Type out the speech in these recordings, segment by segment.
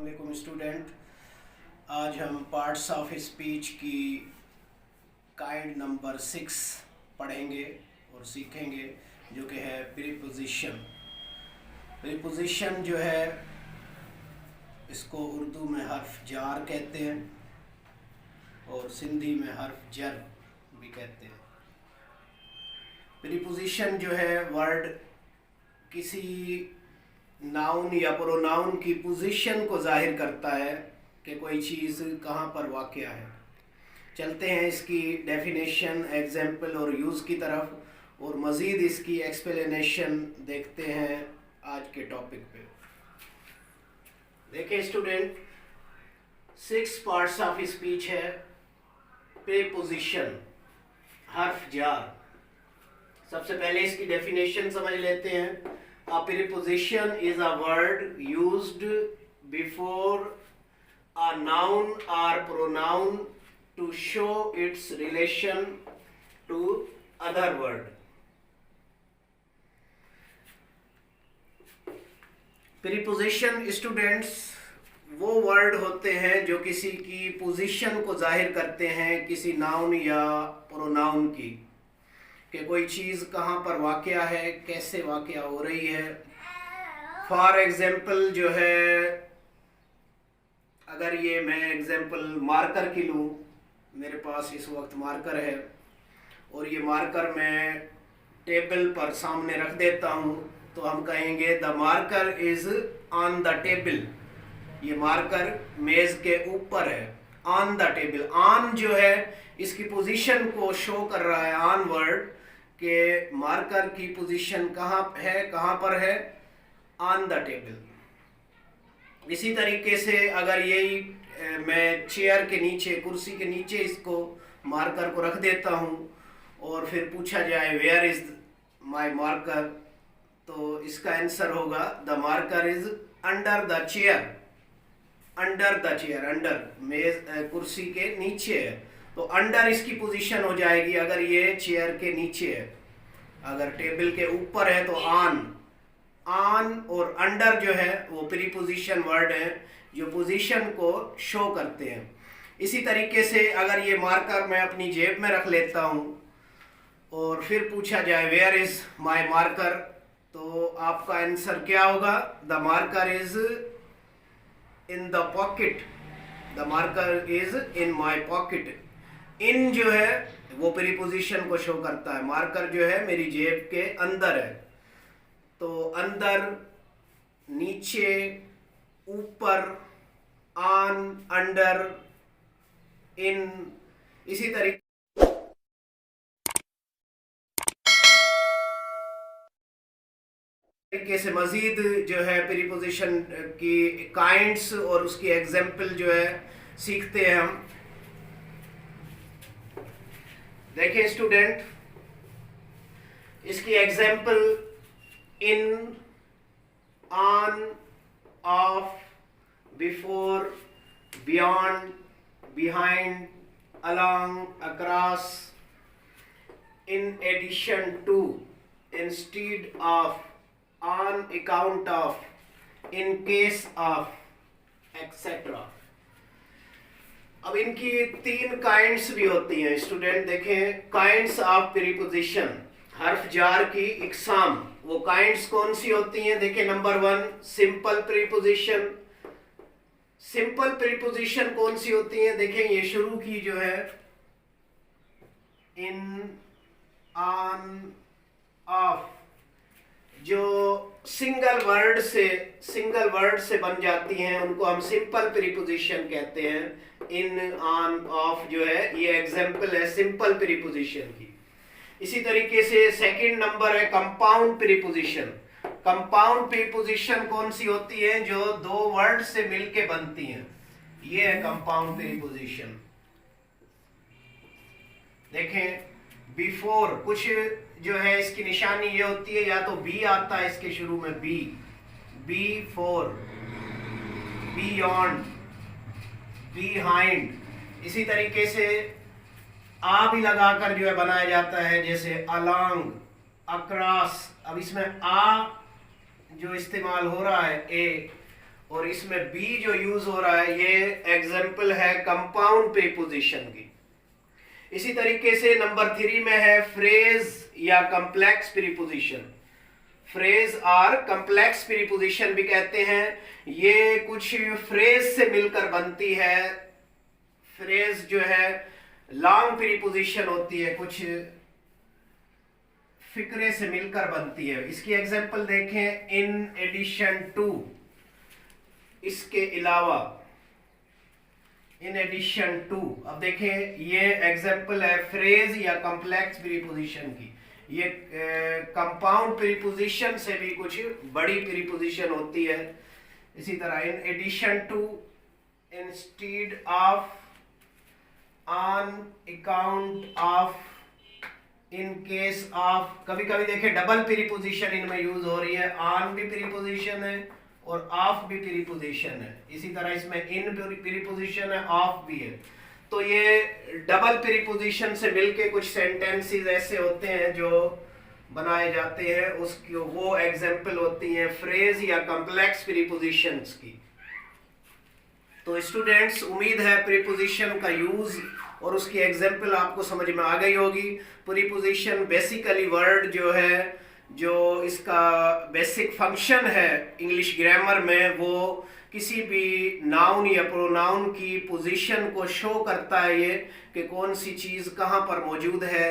वालेकुम स्टूडेंट। आज हम पार्ट्स ऑफ स्पीच की काइंड नंबर 6 पढ़ेंगे और सीखेंगे, जो कि है प्रीपोजिशन। प्रीपोजिशन जो है, इसको उर्दू में हर्फ जार कहते हैं और सिंधी में हर्फ जर भी कहते हैं। प्रीपोजिशन जो है वर्ड किसी नाउन या प्रोनाउन की पोजीशन को जाहिर करता है कि कोई चीज़ कहाँ पर वाक़या है। चलते हैं इसकी डेफिनेशन, एग्जाम्पल और यूज़ की तरफ, और मज़ीद इसकी एक्सप्लेनेशन देखते हैं आज के टॉपिक पे। देखिए स्टूडेंट, 6 पार्ट्स ऑफ स्पीच है। प्रीपोजिशन, हर्फ जार। सबसे पहले इसकी डेफिनेशन समझ लेते हैं। A preposition is a word used before a noun or pronoun to show its relation to other word. Preposition students वो वर्ड होते हैं जो किसी की पोजीशन को जाहिर करते हैं, किसी नाउन या प्रोनाउन की, कि कोई चीज़ कहाँ पर वाक़या है, कैसे वाक़या हो रही है। फॉर एग्ज़ाम्पल जो है, अगर ये मैं एग्ज़ाम्पल मार्कर की लूँ, मेरे पास इस वक्त मार्कर है और ये मार्कर मैं टेबल पर सामने रख देता हूँ, तो हम कहेंगे the marker is on the table. ये मार्कर मेज़ के ऊपर है, ऑन द टेबल। ऑन जो है इसकी पोजीशन को शो कर रहा है, ऑन वर्ड, के मार्कर की पोजीशन कहाँ है, कहाँ पर है, ऑन द टेबल। इसी तरीके से अगर यही मैं चेयर के नीचे, कुर्सी के नीचे इसको मार्कर को रख देता हूँ और फिर पूछा जाए वेयर इज माय मार्कर, तो इसका आंसर होगा the marker is under the chair. Under the chair, under मेज, कुर्सी के नीचे है, तो अंडर इसकी पोजीशन हो जाएगी अगर ये चेयर के नीचे है। अगर टेबल के ऊपर है तो ऑन। ऑन और अंडर जो है वो प्रीपोजिशन वर्ड है जो पोजीशन को शो करते हैं। इसी तरीके से अगर ये मार्कर मैं अपनी जेब में रख लेता हूँ और फिर पूछा जाए वेयर इज माय मार्कर, तो आपका आंसर क्या होगा? The marker is in the pocket. The marker is in my pocket. इन जो है वो प्रीपोजिशन को शो करता है। मार्कर जो है मेरी जेब के अंदर है, तो अंदर, नीचे, ऊपर, ऑन, अंडर, इन। इसी तरीके से मजीद जो है प्रीपोजिशन की काइंड्स और उसकी एग्जाम्पल जो है सीखते हैं हम। देखिए स्टूडेंट, इसकी example in, on, of, before, beyond, behind, along, across, in addition to, instead of, on account of, in case of, etc. अब इनकी 3 काइंड्स भी होती हैं स्टूडेंट। देखें, काइंड्स ऑफ प्रीपोजिशन, हर्फ जार की इकसाम, वो काइंड्स कौन सी होती हैं? देखिए, number 1 simple preposition. Simple preposition कौन सी होती है? देखें, ये शुरू की जो है इन, ऑन, ऑफ, जो सिंगल वर्ड से बन जाती हैं, उनको हम सिंपल प्रीपोजिशन कहते हैं। इन, ऑन, ऑफ जो है ये एग्जाम्पल है सिंपल प्रीपोजिशन की। इसी तरीके से सेकंड नंबर है कंपाउंड प्रीपोजिशन। कंपाउंड प्रीपोजिशन कौन सी होती है? जो 2 वर्ड से मिलके बनती हैं, ये है कंपाउंड प्रीपोजिशन। देखें, बिफोर, कुछ जो है इसकी निशानी ये होती है, या तो बी आता है इसके शुरू में, बी फोर, बियॉन्ड, बिहाइंड। इसी तरीके से आ भी लगाकर जो है बनाया जाता है, जैसे अलोंग, अक्रॉस। अब इसमें आ जो इस्तेमाल हो रहा है, ए, और इसमें बी जो यूज हो रहा है ये एग्जाम्पल है कंपाउंड प्रीपोजिशन की। इसी तरीके से नंबर 3 में है फ्रेज या कॉम्प्लेक्स प्रीपोजिशन। फ्रेज और कॉम्प्लेक्स प्रीपोजिशन भी कहते हैं। ये कुछ फ्रेज से मिलकर बनती है। फ्रेज जो है लॉन्ग प्रीपोजिशन होती है, कुछ फिक्रे से मिलकर बनती है। इसकी एग्जांपल देखें, इन एडिशन टू, इसके अलावा, इन एडिशन टू। अब देखें ये एग्जांपल है फ्रेज या कॉम्प्लेक्स प्रीपोजिशन की। ये कंपाउंड प्रीपोजिशन से भी कुछ बड़ी प्रीपोजिशन होती है। इसी तरह in addition to, instead of, on account of, in case of. कभी कभी देखें डबल प्रीपोजिशन इनमें यूज हो रही है। ऑन भी प्रीपोजिशन है और ऑफ भी प्रीपोजिशन है। इसी तरह इसमें इन प्रीपोजिशन है, ऑफ भी है। तो ये डबल प्रीपोजिशन से मिलके कुछ सेंटेंसेस ऐसे होते हैं जो बनाए जाते हैं, उसकी वो एग्जाम्पल होती हैं फ्रेज या कॉम्प्लेक्स प्रीपोजिशंस की। तो स्टूडेंट्स, उम्मीद है प्रीपोजिशन का यूज और उसकी एग्जाम्पल आपको समझ में आ गई होगी। प्रीपोजिशन बेसिकली वर्ड जो है, जो इसका बेसिक फंक्शन है इंग्लिश ग्रामर में, वो किसी भी नाउन या प्रोनाउन की पोजीशन को शो करता है, ये कि कौन सी चीज़ कहाँ पर मौजूद है,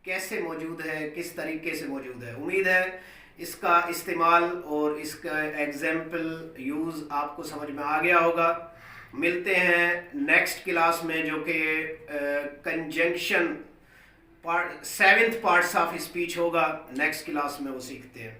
कैसे मौजूद है, किस तरीके से मौजूद है। उम्मीद है इसका इस्तेमाल और इसका एग्जाम्पल यूज़ आपको समझ में आ गया होगा। मिलते हैं नेक्स्ट क्लास में, जो कि conjunction 7th parts of speech होगा। नेक्स्ट क्लास में वो सीखते हैं।